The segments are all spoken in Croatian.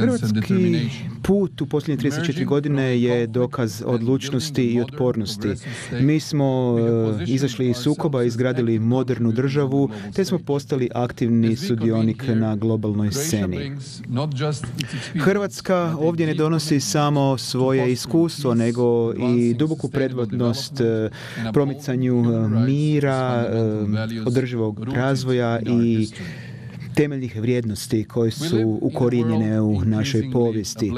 Hrvatski put u posljednje 34 godine je dokaz odlučnosti i otpornosti. Mi smo izašli iz sukoba, izgradili modernu državu, te smo postali aktivni sudionik na globalnoj sceni. Hrvatska ovdje ne donosi samo svoje iskustvo, nego i duboku predvodnost promicanju mira, održivog razvoja i temeljnih vrijednosti koje su ukorijenjene u našoj povijesti.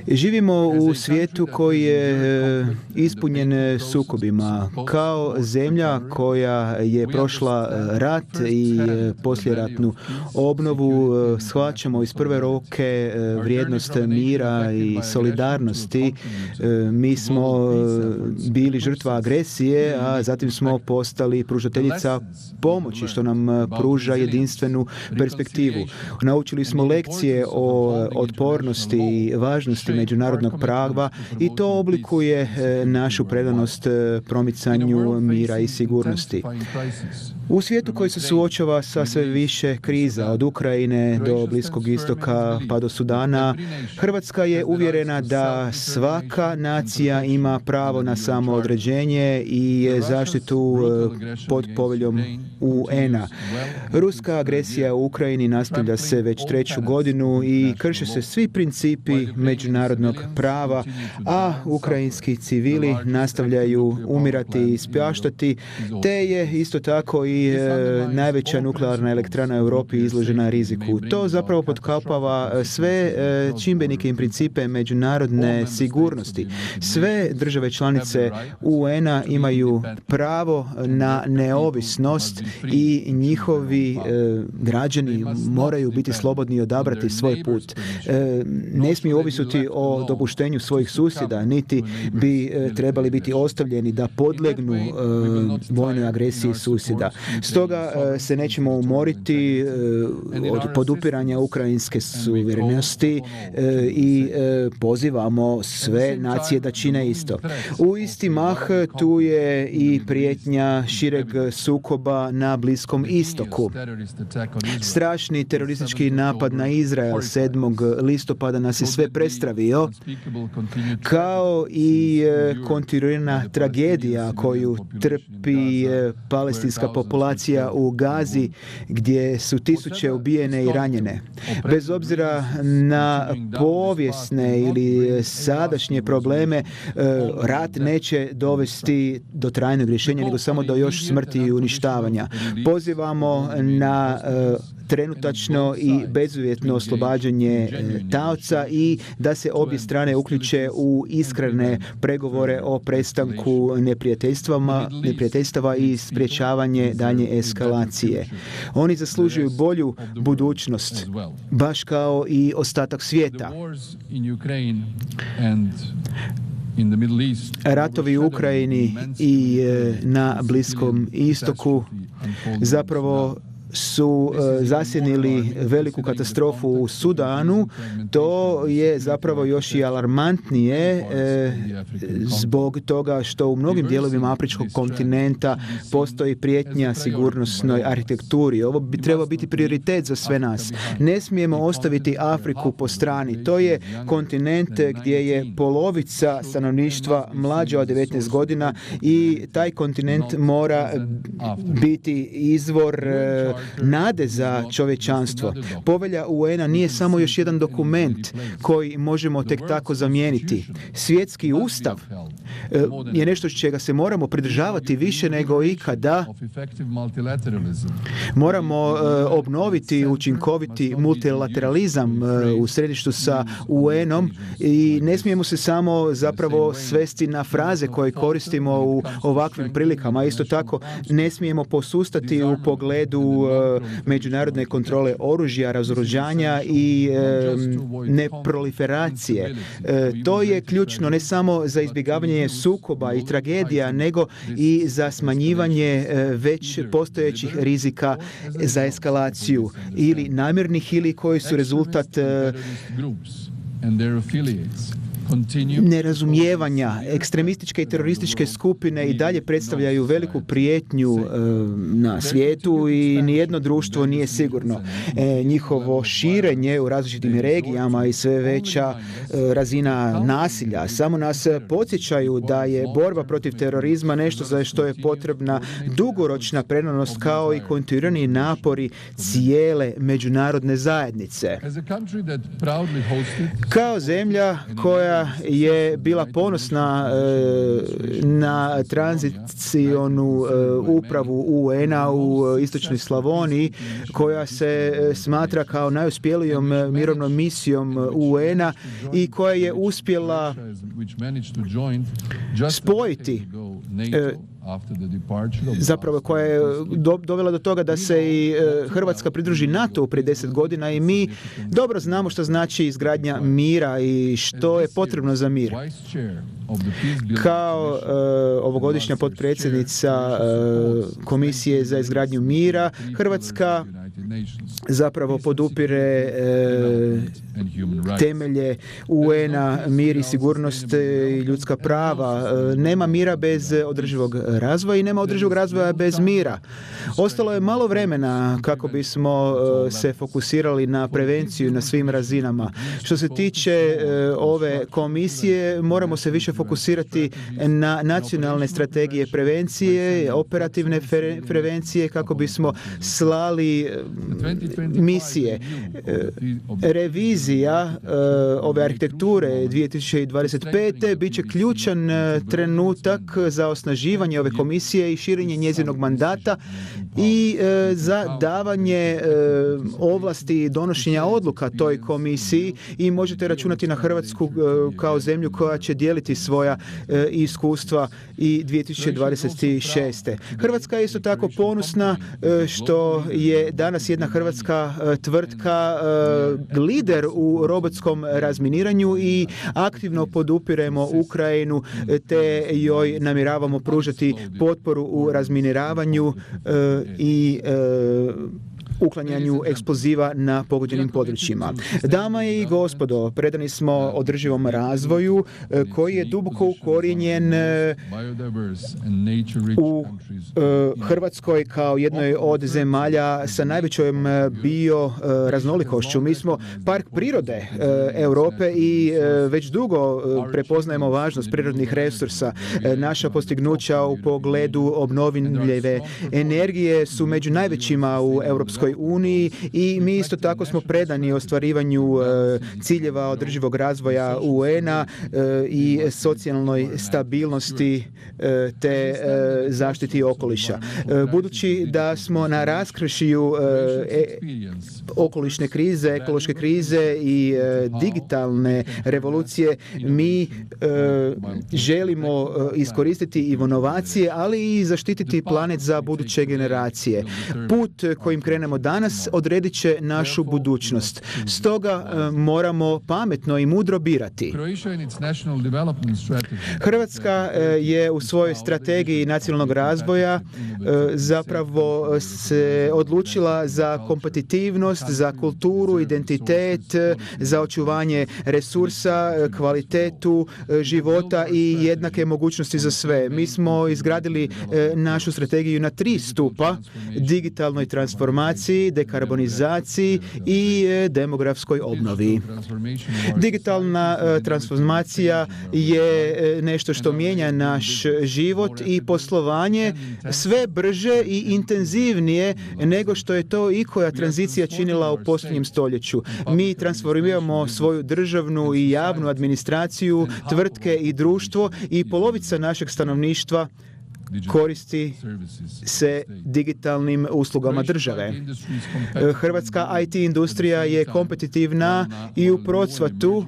Živimo u svijetu koji je ispunjen sukobima. Kao zemlja koja je prošla rat i poslijeratnu obnovu, shvaćamo iz prve ruke vrijednost mira i solidarnosti. Mi smo bili žrtva agresije, a zatim smo postali pružateljica pomoći, što nam pruža jedinstvenu perspektivu. Naučili smo lekcije o otpornosti i važnosti međunarodnog prava i to oblikuje našu predanost promicanju mira i sigurnosti. U svijetu koji se suočava sa sve više kriza, od Ukrajine do Bliskog istoka pa do Sudana, Hrvatska je uvjerena da svaka nacija ima pravo na samoodređenje i zaštitu pod poveljom UN-a. Ruska agresija u Ukrajini nastavlja se već 3. godinu i krše se svi principi međunarodnog prava, a ukrajinski civili nastavljaju umirati i spjaštati, te je isto tako i najveća nuklearna elektrana u Europi izložena riziku. To zapravo potkapava sve čimbenike i principe međunarodne sigurnosti. Sve države članice UN-a imaju pravo na neovisnost i njihovi građani moraju biti slobodni i odabrati svoj put. Ne smiju ovisiti o dopuštenju svojih susjeda, niti bi trebali biti ostavljeni da podlegnu vojnoj agresiji susjeda. Stoga se nećemo umoriti od podupiranja ukrajinske suverenosti i pozivamo sve nacije da čine isto. U isti mah tu je i prijetnja šireg sukoba na Bliskom istoku. Strašni teroristički napad na Izrael 7. listopada nas je sve prestravio, kao i kontinuirana tragedija koju trpi palestinska populacija u Gazi, gdje su tisuće ubijene i ranjene. Bez obzira na povijesne ili sadašnje probleme, rat neće dovesti do trajnog rješenja, nego samo do još smrti i uništavanja. Pozivamo na trenutačno i bezuvjetno oslobađanje taoca i da se obje strane uključe u iskrene pregovore o prestanku neprijateljstava i sprječavanje daljnje eskalacije. Oni zaslužuju bolju budućnost, baš kao i ostatak svijeta. Ratovi u Ukrajini i na Bliskom istoku zapravo su zasjenili veliku katastrofu u Sudanu. To je zapravo još i alarmantnije zbog toga što u mnogim dijelovima afričkog kontinenta postoji prijetnja sigurnosnoj arhitekturi. Ovo bi trebao biti prioritet za sve nas. Ne smijemo ostaviti Afriku po strani. To je kontinent gdje je polovica stanovništva mlađa od 19 godina i taj kontinent mora biti izvor nade za čovječanstvo. Povelja UN-a nije samo još jedan dokument koji možemo tek tako zamijeniti. Svjetski ustav je nešto čega se moramo pridržavati više nego ikada. Moramo obnoviti učinkoviti multilateralizam u središtu sa UN-om i ne smijemo se samo zapravo svesti na fraze koje koristimo u ovakvim prilikama. Isto tako ne smijemo posustati u pogledu međunarodne kontrole oružja, razoružanja i neproliferacije. To je ključno ne samo za izbjegavanje sukoba i tragedija, nego i za smanjivanje već postojećih rizika za eskalaciju ili namjernih ili koji su rezultat nerazumijevanja. Ekstremističke i terorističke skupine i dalje predstavljaju veliku prijetnju na svijetu i nijedno društvo nije sigurno. Njihovo širenje u različitim regijama i sve veća razina nasilja samo nas podsjećaju da je borba protiv terorizma nešto za što je potrebna dugoročna predanost kao i kontinuirani napori cijele međunarodne zajednice. Kao zemlja koja je bila ponosna na tranzicionu upravu UN-a u istočnoj Slavoniji, koja se smatra kao najuspjelijom mirovnom misijom UN-a i koja je uspjela spojiti zapravo koja je dovela do toga da se i Hrvatska pridruži NATO-u prije 10 godina i mi dobro znamo što znači izgradnja mira i što je potrebno za mir. Kao ovogodišnja potpredsjednica Komisije za izgradnju mira, Hrvatska zapravo podupire temelje UN-a, mir i sigurnost i ljudska prava. Nema mira bez održivog razvoja i nema održivog razvoja bez mira. Ostalo je malo vremena kako bismo se fokusirali na prevenciju na svim razinama. Što se tiče ove komisije, moramo se više fokusirati na nacionalne strategije prevencije, operativne prevencije kako bismo slali misije. Revizija ove arhitekture 2025. bit će ključan trenutak za osnaživanje ove komisije i širenje njezinog mandata i za davanje ovlasti donošenja odluka toj komisiji i možete računati na Hrvatsku kao zemlju koja će dijeliti svoja iskustva i 2026. Hrvatska je isto tako ponosna što je danas jedna hrvatska tvrtka lider u robotskom razminiranju i aktivno podupiremo Ukrajinu te joj namjeravamo pružati potporu u razminiravanju i uklanjanju eksploziva na pogođenim područjima. Dame i gospodo, predani smo održivom razvoju koji je duboko ukorijenjen u Hrvatskoj kao jednoj od zemalja sa najvećom bioraznolikošću. Mi smo park prirode Europe i već dugo prepoznajemo važnost prirodnih resursa. Naša postignuća u pogledu obnovljive energije su među najvećima u Europskoj uniji i mi isto tako smo predani ostvarivanju ciljeva održivog razvoja UN-a i socijalnoj stabilnosti te zaštiti okoliša. Budući da smo na raskršiju okolišne krize, ekološke krize i digitalne revolucije, mi želimo iskoristiti inovacije, ali i zaštititi planet za buduće generacije. Put kojim krenemo danas odredit će našu budućnost. Stoga moramo pametno i mudro birati. Hrvatska je u svojoj strategiji nacionalnog razvoja zapravo se odlučila za kompetitivnost, za kulturu, identitet, za očuvanje resursa, kvalitetu života i jednake mogućnosti za sve. Mi smo izgradili našu strategiju na 3 stupa: digitalnoj transformaciji, dekarbonizaciji i demografskoj obnovi. Digitalna transformacija je nešto što mijenja naš život i poslovanje sve brže i intenzivnije nego što je to ikoja tranzicija činila u posljednjem stoljeću. Mi transformiramo svoju državnu i javnu administraciju, tvrtke i društvo i polovica našeg stanovništva koristi se digitalnim uslugama države. Hrvatska IT industrija je kompetitivna i u procvatu,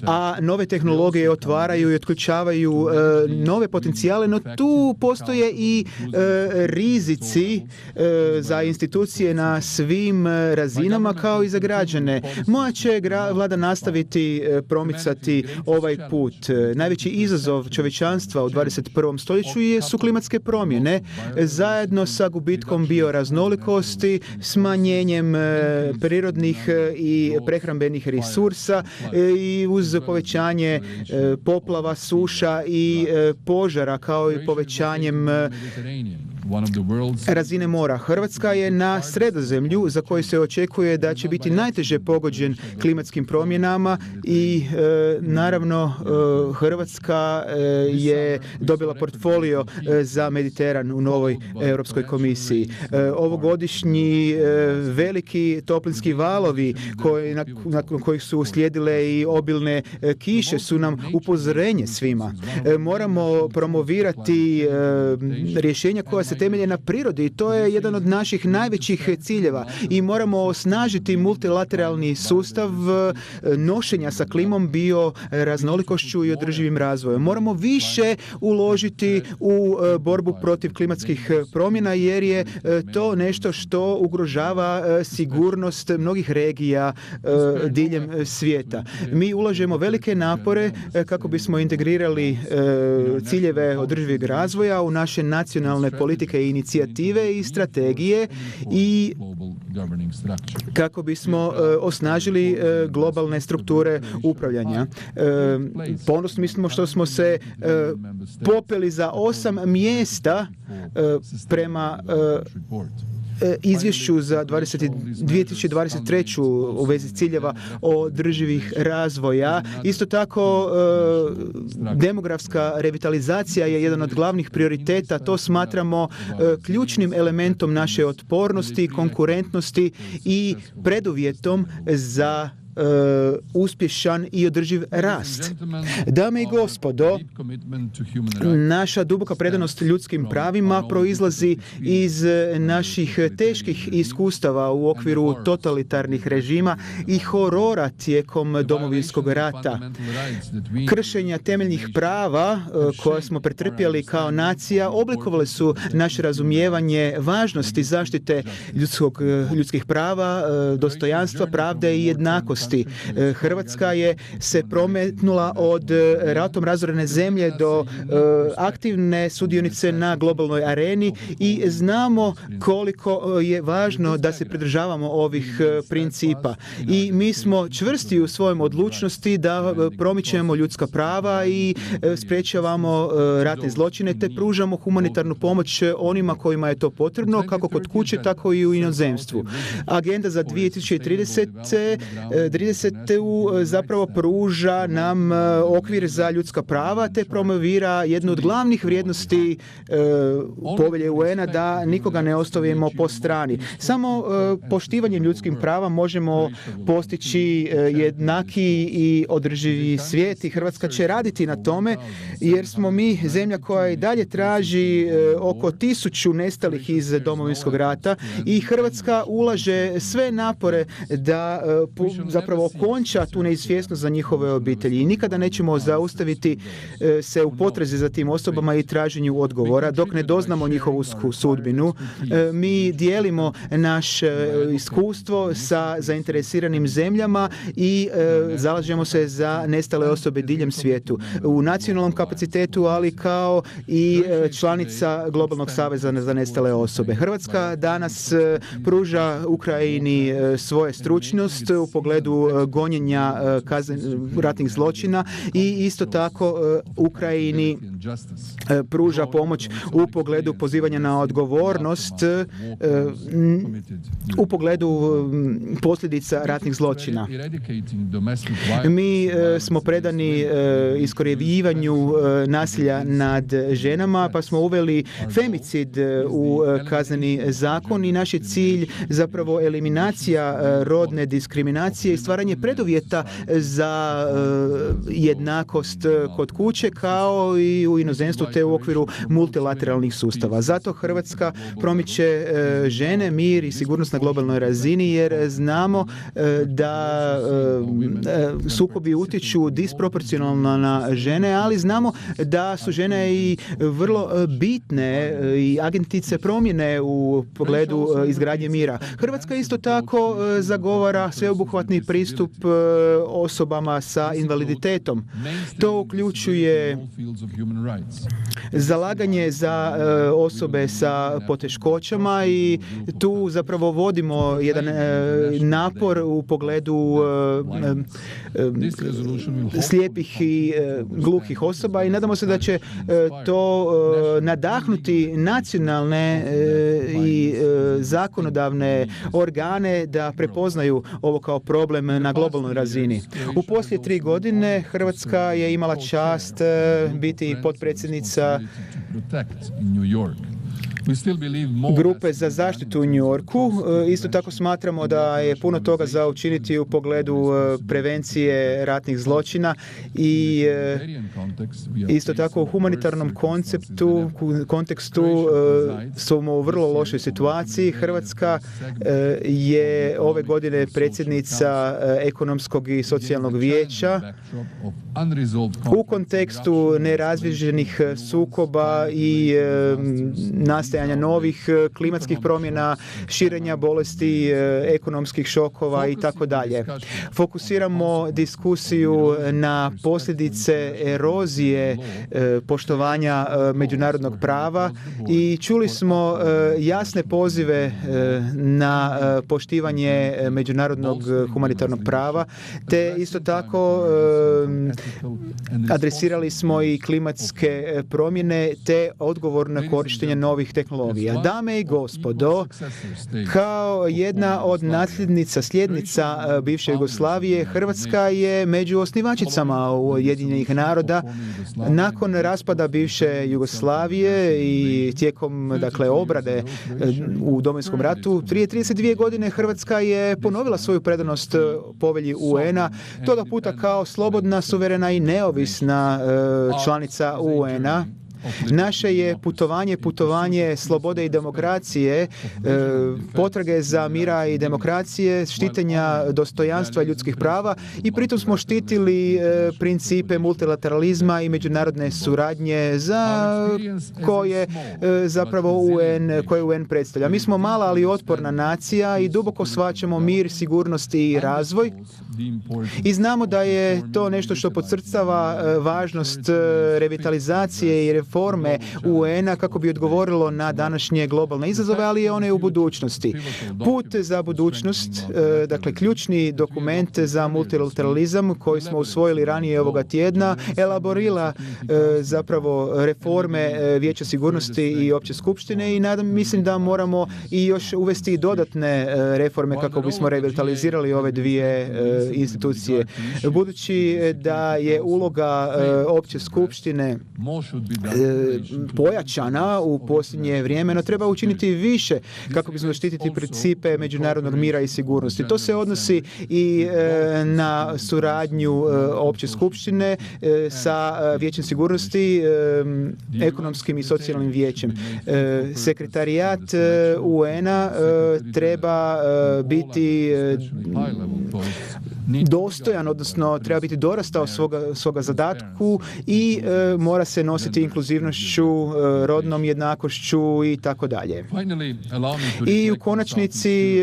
a nove tehnologije otvaraju i otključavaju nove potencijale, no tu postoje i rizici za institucije na svim razinama kao i za građane. Moja će vlada nastaviti promicati ovaj put. Najveći izazov čovječanstva u 21. 21. stoljeću su klimatske promjene. Zajedno sa gubitkom bioraznolikosti, smanjenjem prirodnih i prehrambenih resursa i uz povećanje poplava, suša i požara, kao i povećanjem razine mora. Hrvatska je na Sredozemlju za koji se očekuje da će biti najteže pogođen klimatskim promjenama i naravno Hrvatska je dobila portfolio za Mediteran u novoj Europskoj komisiji. Ovogodišnji veliki toplinski valovi nakon kojih su uslijedile i obilne kiše su nam upozorenje svima. Moramo promovirati rješenja koja se temelje na prirodi i to je jedan od naših najvećih ciljeva i moramo osnažiti multilateralni sustav nošenja sa klimom, bioraznolikošću i održivim razvojem. Moramo više uložiti u borbu protiv klimatskih promjena jer je to nešto što ugrožava sigurnost mnogih regija diljem svijeta. Mi ulažemo velike napore kako bismo integrirali ciljeve održivog razvoja u naše nacionalne politike i inicijative i strategije i kako bismo osnažili globalne strukture upravljanja. Ponosni smo što smo se popeli za 8 mjesta prema izvješću za 2023. u vezi ciljeva održivih razvoja. Isto tako, demografska revitalizacija je jedan od glavnih prioriteta. To smatramo ključnim elementom naše otpornosti, konkurentnosti i preduvjetom za uspješan i održiv rast. Dame i gospodo, naša duboka predanost ljudskim pravima proizlazi iz naših teških iskustava u okviru totalitarnih režima i horora tijekom Domovinskog rata. Kršenja temeljnih prava koja smo pretrpjeli kao nacija oblikovale su naše razumijevanje važnosti zaštite ljudskih prava, dostojanstva, pravde i jednakosti. Hrvatska je se prometnula od ratom razorene zemlje do aktivne sudionice na globalnoj areni i znamo koliko je važno da se pridržavamo ovih principa. I mi smo čvrsti u svojoj odlučnosti da promičemo ljudska prava i sprječavamo ratne zločine te pružamo humanitarnu pomoć onima kojima je to potrebno, kako kod kuće, tako i u inozemstvu. Agenda za 2030. zapravo pruža nam okvir za ljudska prava te promovira jednu od glavnih vrijednosti povelje UN-a da nikoga ne ostavimo po strani. Samo poštivanjem ljudskih prava možemo postići jednaki i održivi svijet i Hrvatska će raditi na tome jer smo mi zemlja koja i dalje traži oko 1000 nestalih iz Domovinskog rata i Hrvatska ulaže sve napore da zapravo okonča tu neizvjesnost za njihove obitelji i nikada nećemo zaustaviti se u potrazi za tim osobama i traženju odgovora dok ne doznamo njihovu sudbinu. Mi dijelimo naše iskustvo sa zainteresiranim zemljama i zalažemo se za nestale osobe diljem svijetu u nacionalnom kapacitetu, ali kao i članica Globalnog saveza za nestale osobe. Hrvatska danas pruža Ukrajini svoje stručnost u pogledu gonjenja ratnih zločina i isto tako Ukrajini pruža pomoć u pogledu pozivanja na odgovornost u pogledu posljedica ratnih zločina. Mi smo predani iskorjenjivanju nasilja nad ženama, pa smo uveli femicid u kazneni zakon i naš je cilj zapravo eliminacija rodne diskriminacije i stvaranje preduvjeta za jednakost kod kuće kao i u inozemstvu te u okviru multilateralnih sustava. Zato Hrvatska promiče žene, mir i sigurnost na globalnoj razini jer znamo da sukobi utječu disproporcionalno na žene, ali znamo da su žene i vrlo bitne i agentice promjene u pogledu izgradnje mira. Hrvatska isto tako zagovara sveobuhvatni pristup osobama sa invaliditetom. To uključuje zalaganje za osobe sa poteškoćama i tu zapravo vodimo jedan napor u pogledu slijepih i gluhih osoba i nadamo se da će to nadahnuti nacionalne i zakonodavne organe da prepoznaju ovo kao problem na globalnoj razini. U poslije 3 godine Hrvatska je imala čast biti potpredsjednica grupe za zaštitu u New Yorku. Isto tako smatramo da je puno toga za učiniti u pogledu prevencije ratnih zločina i isto tako u humanitarnom kontekstu smo u vrlo lošoj situaciji. Hrvatska je ove godine predsjednica Ekonomskog i socijalnog vijeća u kontekstu nerazvijeđenih sukoba i nastajanja novih klimatskih promjena, širenja bolesti, ekonomskih šokova i tako dalje. Fokusiramo diskusiju na posljedice erozije poštovanja međunarodnog prava i čuli smo jasne pozive na poštivanje međunarodnog humanitarnog prava, te isto tako adresirali smo i klimatske promjene te odgovor na korištenje novih tehnologija. Dame i gospodo, kao jedna od sljednica bivše Jugoslavije, Hrvatska je među osnivačicama Ujedinjenih naroda. Nakon raspada bivše Jugoslavije i tijekom obrade u Domovinskom ratu, prije 32 godine Hrvatska je ponovila svoju predanost povelji UN-a, toga puta kao slobodna, suverena i neovisna članica UN-a. Naše je putovanje slobode i demokracije, potrage za mira i demokracije, štitenja dostojanstva ljudskih prava i pritom smo štitili principe multilateralizma i međunarodne suradnje za koje zapravo UN predstavlja. Mi smo mala ali otporna nacija i duboko shvaćamo mir, sigurnost i razvoj i znamo da je to nešto što podcrtava važnost revitalizacije i reforme UN-a kako bi odgovorilo na današnje globalne izazove, ali i one u budućnosti. Put za budućnost, dakle ključni dokument za multilateralizam koji smo usvojili ranije ovoga tjedna, elaborira zapravo reforme Vijeća sigurnosti i Opće skupštine i mislim da moramo i još uvesti dodatne reforme kako bismo revitalizirali ove dvije institucije. Budući da je uloga Opće skupštine pojačana u posljednje vrijeme, no treba učiniti više kako bismo zaštititi principe međunarodnog mira i sigurnosti. To se odnosi i na suradnju Opće skupštine sa Vijećem sigurnosti, Ekonomskim i socijalnim vijećem. Sekretarijat UN-a treba biti dostojan, odnosno treba biti dorastao svoga zadatku i mora se nositi inkluzivnošću, rodnom jednakošću i tako dalje. I u konačnici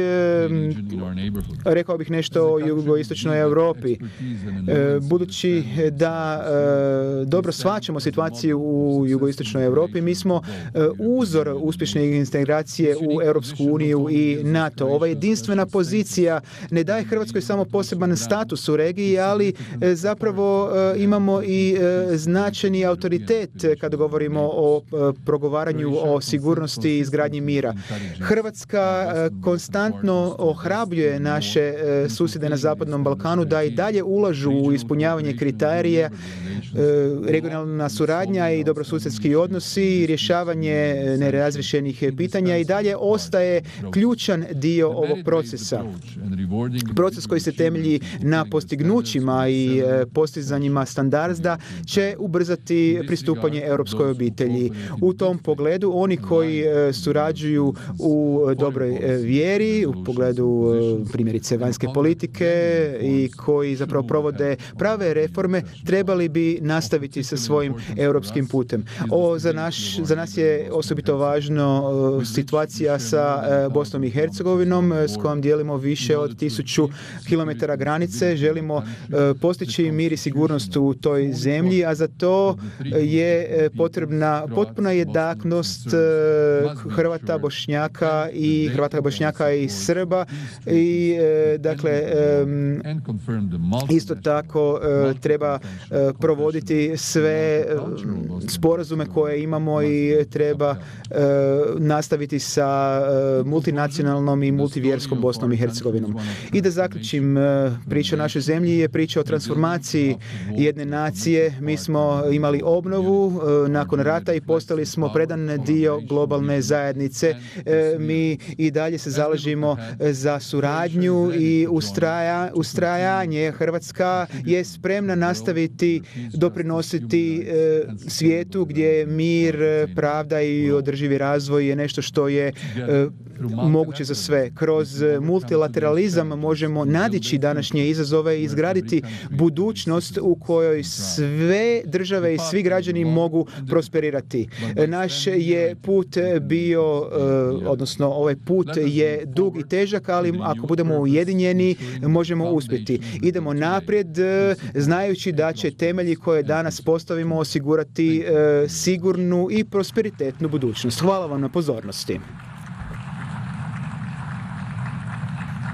rekao bih nešto o jugoistočnoj Europi. Budući da dobro shvaćamo situaciju u jugoistočnoj Europi, mi smo uzor uspješne integracije u Europsku uniju i NATO. Ova jedinstvena pozicija ne daje Hrvatskoj samo poseban status u regiji, ali zapravo imamo i značajni autoritet kada govorimo o progovaranju o sigurnosti i izgradnji mira. Hrvatska konstantno ohrabljuje naše susjede na Zapadnom Balkanu da i dalje ulažu u ispunjavanje kriterija, regionalna suradnja i dobrosusjedski odnosi i rješavanje nerazriješenih pitanja i dalje ostaje ključan dio ovog procesa. Proces koji se temelji na postignućima i postizanjima standarda će ubrzati pristupanje europskoj obitelji. U tom pogledu oni koji surađuju u dobroj vjeri, u pogledu primjerice vanjske politike i koji zapravo provode prave reforme, trebali bi i nastaviti sa svojim europskim putem. Za nas je osobito važno situacija sa Bosnom i Hercegovinom s kojom dijelimo više od 1000 kilometara granice. Želimo postići mir i sigurnost u toj zemlji, a za to je potrebna potpuna jednakost Hrvata, Bošnjaka i Srba i dakle isto tako treba provoditi sve sporazume koje imamo i treba nastaviti sa multinacionalnom i multivjerskom Bosnom i Hercegovinom. I da zaključim, priča o našoj zemlji je priča o transformaciji jedne nacije. Mi smo imali obnovu nakon rata i postali smo predan dio globalne zajednice. Mi i dalje se zalažemo za suradnju i ustrajanje. Hrvatska je spremna nastaviti doprinositi svijetu gdje mir, pravda i održivi razvoj je nešto što je moguće za sve. Kroz multilateralizam možemo nadići današnje izazove i izgraditi budućnost u kojoj sve države i svi građani mogu prosperirati. Naš je put bio, odnosno ovaj put je dug i težak, ali ako budemo ujedinjeni možemo uspjeti. Idemo naprijed znajući da će temelji koje danas postavimo osigurati sigurnu i prosperitetnu budućnost. Hvala vam na pozornosti.